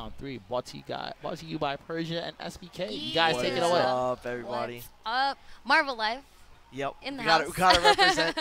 on 3, brought to you by Persia and SBK. You guys take it away. What's up, everybody? What's up? Marvel Life. Yep. In the we house. Gotta represent.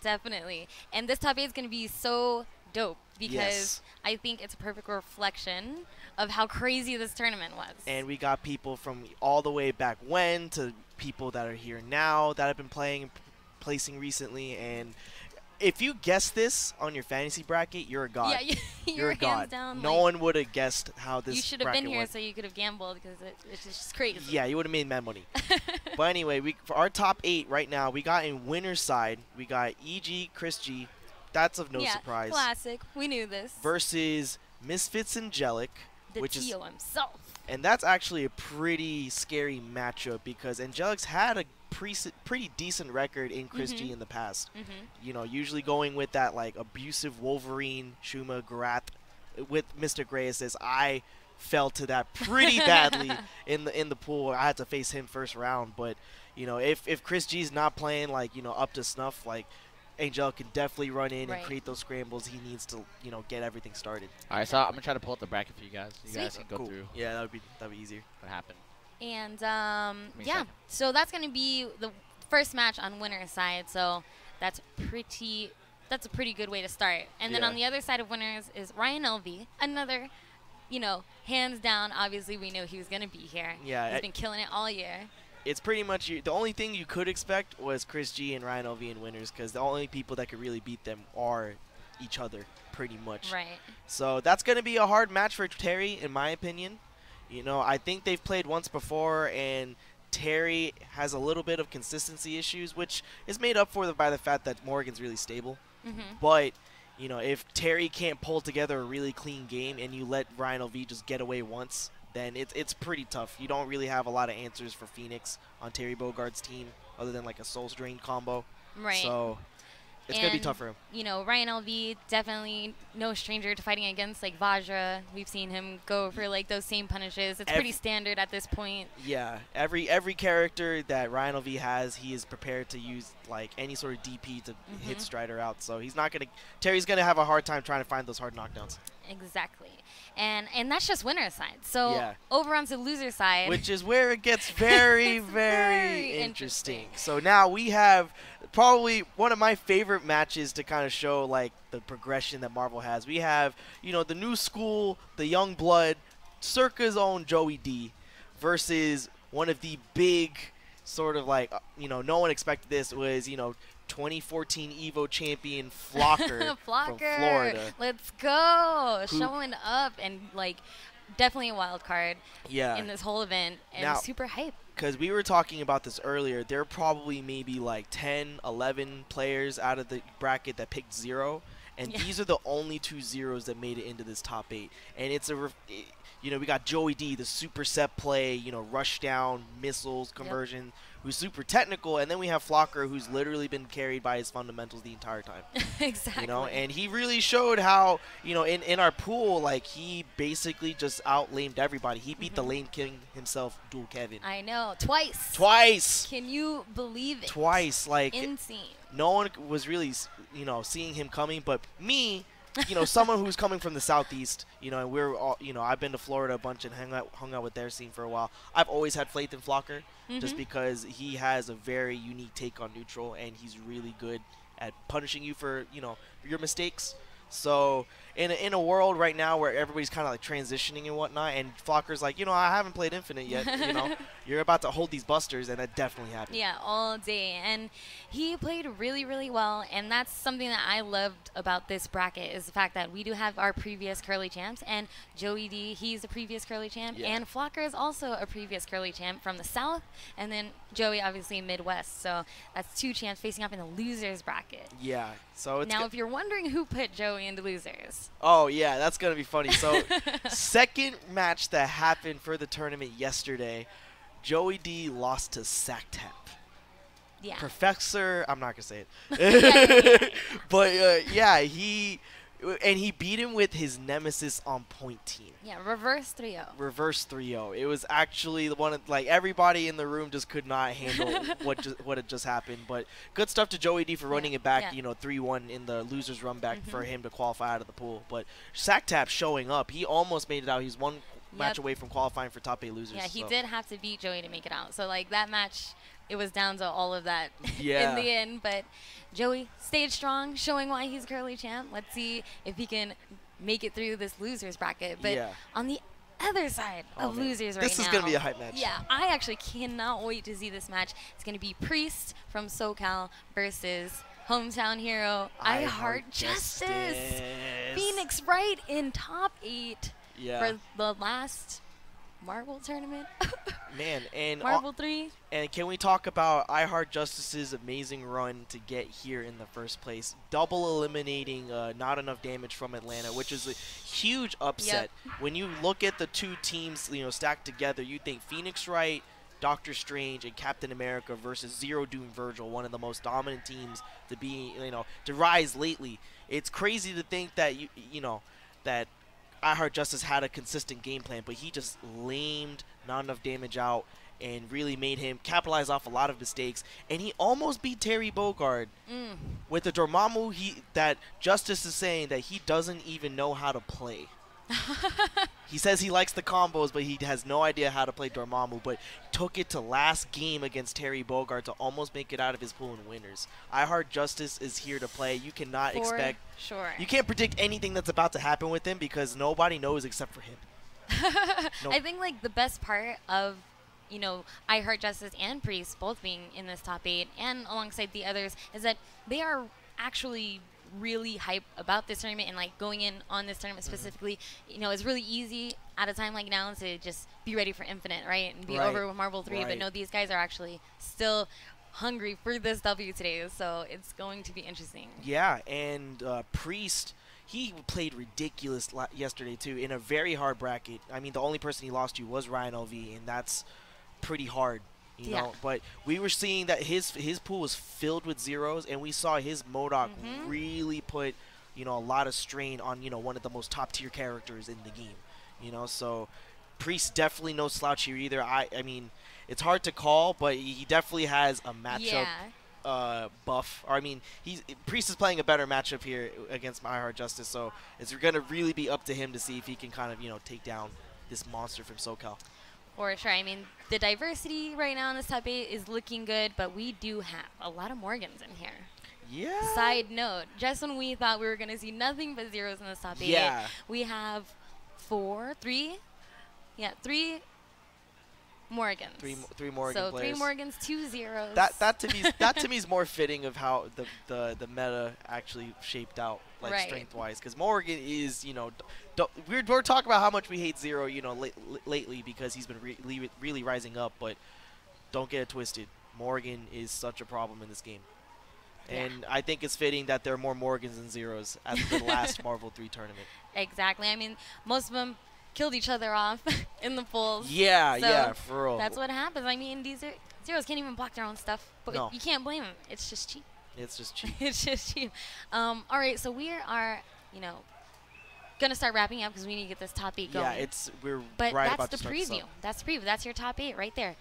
Definitely. And this top 8 is going to be so dope because Yes. I think it's a perfect reflection of how crazy this tournament was. And we got people from all the way back when to people that are here now that have been playing and placing recently. And if you guess this on your fantasy bracket, you're a god. Yeah, You're a hands god. down. No like, one would have guessed how this you should have been bracket here went. so you could have gambled because it's just crazy. Yeah, you would have made mad money. But anyway, for our top 8 right now, we got in winner's side, we got EG, Chris G. That's of no yeah, surprise. classic. We knew this. Versus Misfits Angelic, The which is, Tio himself. and that's actually a pretty scary matchup because Angelic's had a pretty decent record in Chris G in the past. You know, usually going with that like abusive Wolverine, Shuma, Garath. With Mr. Gray says I fell to that pretty badly in the pool. I had to face him first round, but you know, if Chris G's not playing like, you know, up to snuff, like Angel can definitely run in and create those scrambles. He needs to, you know, get everything started. All right, so I'm gonna try to pull up the bracket for you guys. You Sweet. guys can go through. Yeah, that'd be easier. What happened? And yeah, so that's gonna be the first match on winner's side. So that's a pretty good way to start. And then on the other side of winners is Ryan LV, another, you know, hands down. Obviously, we knew he was gonna be here. Yeah, he's been killing it all year. It's pretty much the only thing you could expect was Chris G and Ryan LV in winners because the only people that could really beat them are each other, pretty much. Right. So that's going to be a hard match for Terry, in my opinion. You know, I think they've played once before, and Terry has a little bit of consistency issues, which is made up for by the fact that Morgan's really stable. But, you know, if Terry can't pull together a really clean game and you let Ryan LV just get away once, then it's pretty tough. You don't really have a lot of answers for Phoenix on Terry Bogard's team other than like a Soul Drain combo. Right. So it's going to be tough for him. You know, Ryan LV, definitely no stranger to fighting against like Vajra. We've seen him go for like those same punishes. It's pretty standard at this point. Yeah, every character that Ryan LV has, he is prepared to use like any sort of DP to hit Strider out. So he's not going to – Terry's going to have a hard time trying to find those hard knockdowns. Exactly. And that's just winner's side. So over onto loser side. Which is where it gets very, very interesting. So now we have probably one of my favorite matches to kind of show like the progression that Marvel has. We have, you know, the new school, the young blood, Circa's own Joey D versus one of the big sort of like, you know, no one expected this was, you know, 2014 EVO champion Flocker from Florida. Let's go. Showing up and like definitely a wild card in this whole event and now, super hype. Because we were talking about this earlier, there are probably maybe like 10, 11 players out of the bracket that picked 0. And these are the only 2 zeros that made it into this top 8. And it's you know, we got Joey D, the super set play, you know, rush down, missiles, conversion, who's super technical. And then we have Flocker, who's literally been carried by his fundamentals the entire time. Exactly. You know, and he really showed how, you know, in our pool, like, he basically just out-lamed everybody. He beat the lane king himself, Dual Kevin. I know. Twice. Twice. Can you believe it? Twice. Like, insane. No one was really, you know, seeing him coming, but me, you know, someone who's coming from the Southeast, you know, and we're all, you know, I've been to Florida a bunch and hung out with their scene for a while. I've always had faith in Flocker just because he has a very unique take on neutral, and he's really good at punishing you for, you know, your mistakes. So in a world right now where everybody's kind of like transitioning and whatnot, and Flocker's like, you know, I haven't played Infinite yet, you know, you're about to hold these busters, and that definitely happened. Yeah, all day. And he played really, really well, and that's something that I loved about this bracket is the fact that we do have our previous Curleh champs, and Joey D, he's a previous Curleh champ, and Flocker is also a previous Curleh champ from the South, and then Joey obviously Midwest. So that's 2 champs facing off in the losers bracket. Yeah. So it's now, if you're wondering who put Joey into losers. Oh, yeah, that's going to be funny. So, second match that happened for the tournament yesterday, Joey D lost to Sactep. Yeah. Professor, I'm not going to say it. But, yeah, he And he beat him with his nemesis on point team. Yeah, reverse 3-0. Reverse 3-0. It was actually the one like everybody in the room just could not handle what had just happened. But good stuff to Joey D for running it back, 3-1 in the losers run back for him to qualify out of the pool. But Sacktap showing up, he almost made it out. He's one match away from qualifying for top 8 losers. Yeah, he did have to beat Joey to make it out. So like that match, it was down to all of that in the end. But Joey stayed strong, showing why he's Curleh champ. Let's see if he can make it through this losers bracket. But on the other side of losers right now. This is going to be a hype match. Yeah, I actually cannot wait to see this match. It's going to be Priest from SoCal versus hometown hero I Heart Justice. Phoenix Wright in top 8 for the last Marble tournament. Man, and Marble 3. And can we talk about I Heart Justice's amazing run to get here in the first place? Double eliminating not enough damage from Atlanta, which is a huge upset. When you look at the two teams, stacked together, you think Phoenix Wright, Doctor Strange, and Captain America versus Zero Doom Virgil, one of the most dominant teams to be, to rise lately. It's crazy to think that that I Heart Justice had a consistent game plan, but he just lamed not enough damage out and really made him capitalize off a lot of mistakes. And he almost beat Terry Bogard with the Dormammu that Justice is saying that he doesn't even know how to play. He says he likes the combos, but he has no idea how to play Dormammu, but took it to last game against Terry Bogard to almost make it out of his pool in winners. I Heart Justice is here to play. You cannot expect... Sure. You can't predict anything that's about to happen with him because nobody knows except for him. I think, like, the best part of, I Heart Justice and Priest both being in this top 8 and alongside the others is that they are actually really hype about this tournament and like going in on this tournament specifically. It's really easy at a time like now to just be ready for Infinite, right, and be over with Marble 3. But no, these guys are actually still hungry for this W today, so it's going to be interesting. Yeah, and Priest, he played ridiculous yesterday too in a very hard bracket. I mean, the only person he lost to was Ryan LV, and that's pretty hard. But we were seeing that his pool was filled with zeros, and we saw his MODOK really put, a lot of strain on, one of the most top-tier characters in the game. So Priest definitely no slouch here either. I mean, it's hard to call, but he definitely has a matchup buff. Or, I mean, Priest is playing a better matchup here against My Heart Justice, so it's going to really be up to him to see if he can kind of, take down this monster from SoCal. For sure. I mean, the diversity right now in this top 8 is looking good, but we do have a lot of Morgans in here. Yeah. Side note, just when we thought we were going to see nothing but zeros in this top 8, we have three Morgans. Three Morgan so players. 3 Morgans, 2 zeros. That to me is more fitting of how the meta actually shaped out, like strength-wise, because Morgan is we're talking about how much we hate Zero lately because he's been really rising up, but don't get it twisted. Morgan is such a problem in this game. And I think it's fitting that there are more Morgans than Zeros at the last Marvel 3 tournament. Exactly. I mean, most of them killed each other off in the pools. Yeah, for real. That's what happens. I mean, these Zeros can't even block their own stuff, but you can't blame them. It's just cheap. It's just cheap. It's just cheap. All right, so we are, gonna start wrapping up because we need to get this top 8 going. Yeah, we're but right that's about the to start preview. That's the preview. That's your top 8 right there.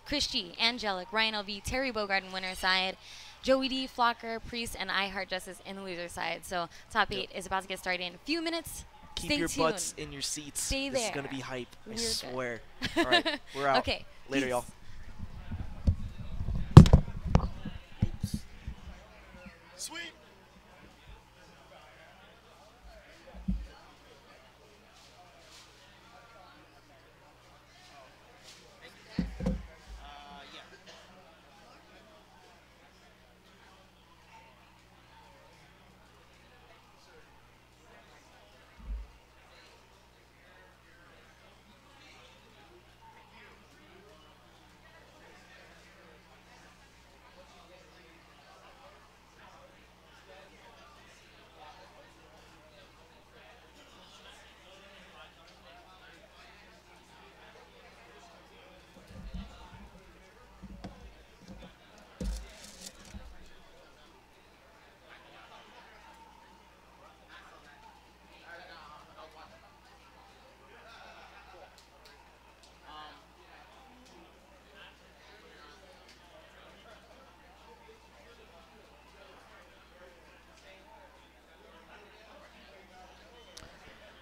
Chris G, Angelic, Ryan LV, Terry Bogard in winner side, Joey D, Flocker, Priest, and I Heart Justice in the loser side. So top 8 is about to get started in a few minutes. Keep your butts in your seats. Stay this there. is gonna be hype. I swear. All right, we're out. Okay. Later, y'all. Sweet.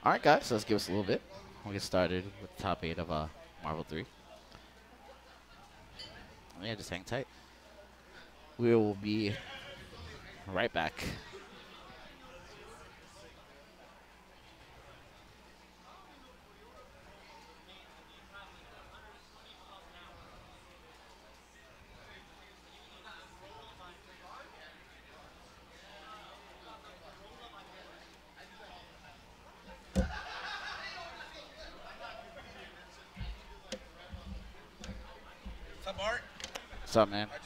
All right, guys, so let's give us a little bit. We'll get started with the top 8 of Marvel 3. Yeah, just hang tight. We will be right back. What's up, Art? What's up, man? How'd